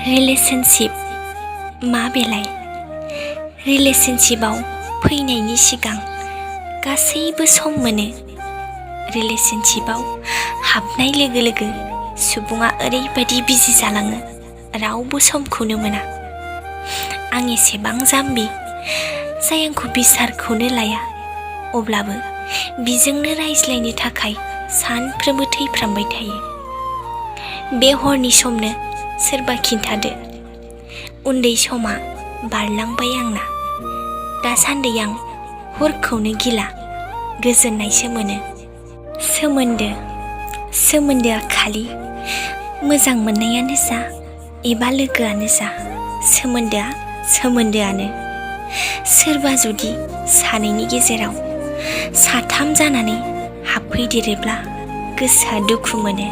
Relationship मा बेलाय? रिलेशनशिपआव फैनायनि सिगां गासैबो सम मोनो। रिलेशनशिपआव हाबनाय लोगो लोगो सुबुङा ओरैबायदि बिजि जालाङो, रावबो समखौनो मोना। आं एसेबां जाम्बि जाय आंखौ बिसारखौनो लाया, अब्लाबो बिजोंनो रायज्लायनो थाखाय सानफ्रोमबो थैफ्रामबाय थायो। बे हरनि समनो सोरबा खिन्थादो। उन्दै समा बारलांबाय आंना। दासान्दि आं हरखौनो गिला, गोजोननायसो मोनो। सोमोन्दोआ खालि मोजां मोननायानो जा एबा लोगोआनो जा, सोमोन्दोआ सोमोन्दोआनो। सोरबा जुदि सानैनि गेजेराव साथाम जानानै हाबफैदेरोब्ला गोसोआ दुखु मोनो।